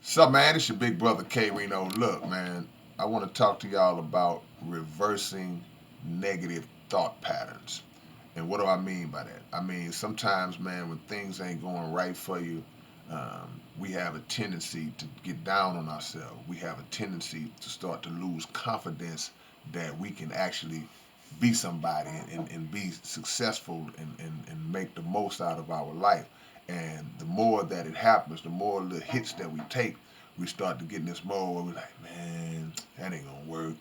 So, man, it's your big brother K-Rino. Look, man, I want to talk to y'all about reversing negative thought patterns. And what do I mean by that? I mean, sometimes, man, when things ain't going right for you, we have a tendency to get down on ourselves. We have a tendency to start to lose confidence that we can actually be somebody and be successful and make the most out of our life. And the more that it happens, the more little hits that we take, we start to get in this mode where we're like, man, that ain't gonna work.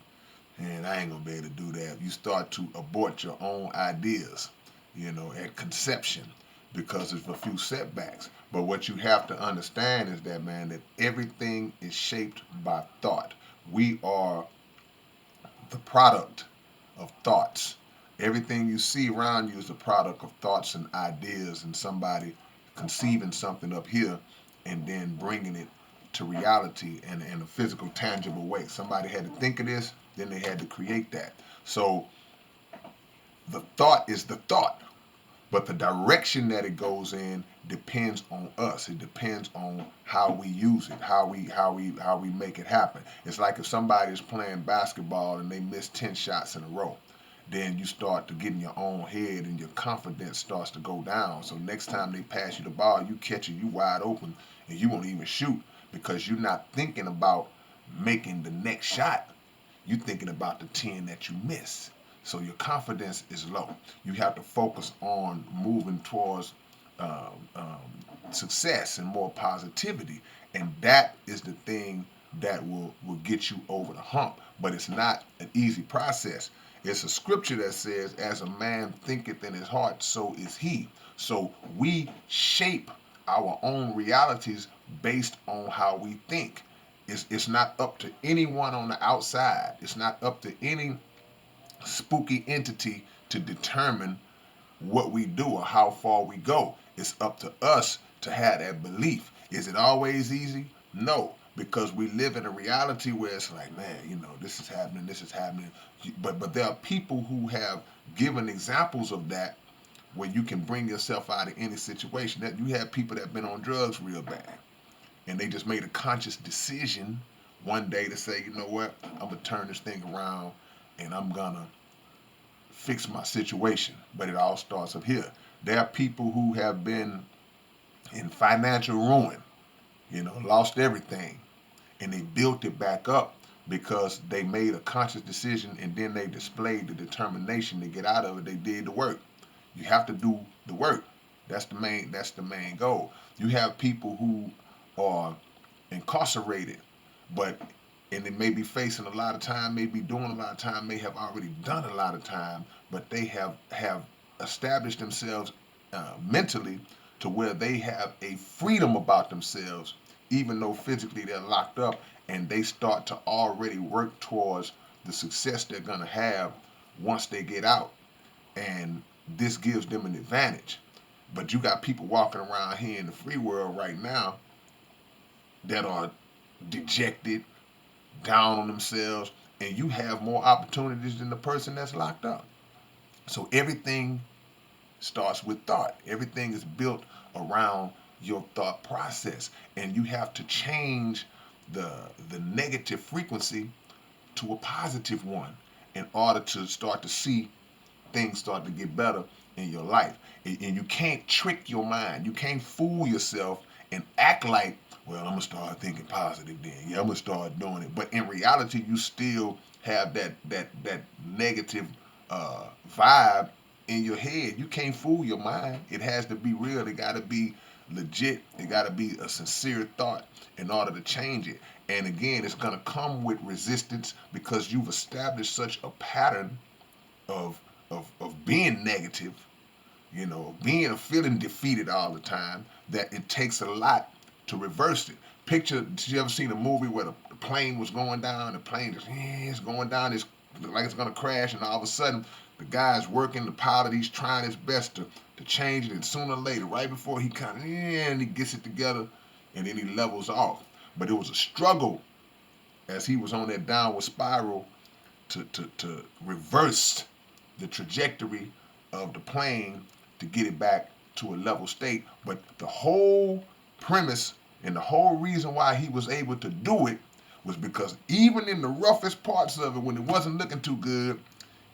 Man, I ain't gonna be able to do that. You start to abort your own ideas, at conception because of a few setbacks. But what you have to understand is that, man, that everything is shaped by thought. We are the product of thoughts. Everything you see around you is a product of thoughts and ideas, and somebody conceiving something up here and then bringing it to reality in a physical, tangible way. Somebody had to think of this, then they had to create that. So the thought is the thought, but the direction that it goes in depends on us. It depends on how we use it, how we make it happen. It's like if somebody is playing basketball and they miss 10 shots in a row, then you start to get in your own head and your confidence starts to go down. So next time they pass you the ball, you catch it, you wide open, and you won't even shoot because you're not thinking about making the next shot. You're thinking about the 10 that you miss. So your confidence is low. You have to focus on moving towards success and more positivity. And that is the thing that will get you over the hump. But it's not an easy process. It's a scripture that says, as a man thinketh in his heart, so is he. So we shape our own realities based on how we think. It's not up to anyone on the outside. It's not up to any spooky entity to determine what we do or how far we go. It's up to us to have that belief. Is it always easy? No, because we live in a reality where it's like, man, this is happening, this is happening. But there are people who have given examples of that where you can bring yourself out of any situation. That you have people that have been on drugs real bad, and they just made a conscious decision one day to say, you know what, I'm gonna turn this thing around and I'm gonna fix my situation. But it all starts up here. There are people who have been in financial ruin, lost everything, and they built it back up because they made a conscious decision and then they displayed the determination to get out of it. They did the work. You have to do the work. That's the main goal. You have people who are incarcerated, but and they may be facing a lot of time, may be doing a lot of time, may have already done a lot of time, but they have established themselves mentally to where they have a freedom about themselves, even though physically they're locked up, and they start to already work towards the success they're gonna have once they get out, and this gives them an advantage. But you got people walking around here in the free world right now that are dejected, down on themselves, and you have more opportunities than the person that's locked up. So everything starts with thought. Everything is built around your thought process, and you have to change the the negative frequency to a positive one in order to start to see things start to get better in your life. And you can't trick your mind. You can't fool yourself and act like, well, I'm gonna start thinking positive then. Yeah, I'm gonna start doing it. But in reality, you still have that negative vibe in your head. You can't fool your mind. It has to be real. It got to be legit. It got to be a sincere thought in order to change it. And again, it's gonna come with resistance because you've established such a pattern of of being negative, being feeling defeated all the time, that it takes a lot to reverse it. Picture, did you ever seen a movie where the plane was going down, the plane is it's going down, it's like it's gonna crash, and all of a sudden the guy's working, the pilot, he's trying his best to change it, and sooner or later, right before he kind of and he gets it together, and then he levels off. But it was a struggle as he was on that downward spiral to reverse the trajectory of the plane to get it back to a level state. But the whole premise And the whole reason why he was able to do it was because even in the roughest parts of it, when it wasn't looking too good,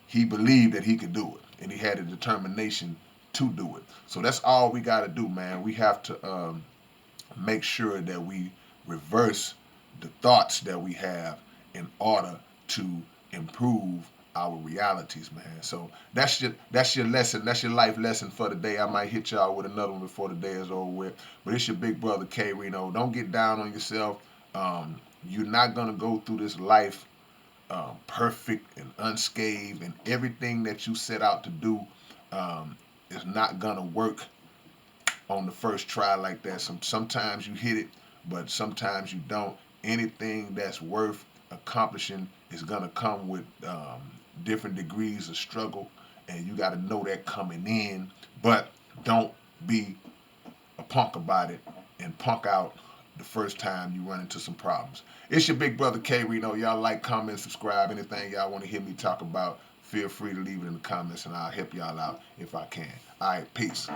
he believed that he could do it, and he had the determination to do it. So that's all we got to do, man. We have to make sure that we reverse the thoughts that we have in order to improve our realities, man. So that's your lesson. That's your life lesson for the day. I might hit y'all with another one before the day is over with. But it's your big brother K-Rino. Don't get down on yourself. You're not gonna go through this life perfect and unscathed, and everything that you set out to do is not gonna work on the first try like that. Sometimes you hit it, but sometimes you don't. Anything that's worth accomplishing is gonna come with different degrees of struggle, and you got to know that coming in. But don't be a punk about it and punk out the first time you run into some problems. It's your big brother K-Rino. Y'all like, comment, subscribe. Anything y'all want to hear me talk about, feel free to leave it in the comments, and I'll help y'all out if I can. All right, peace.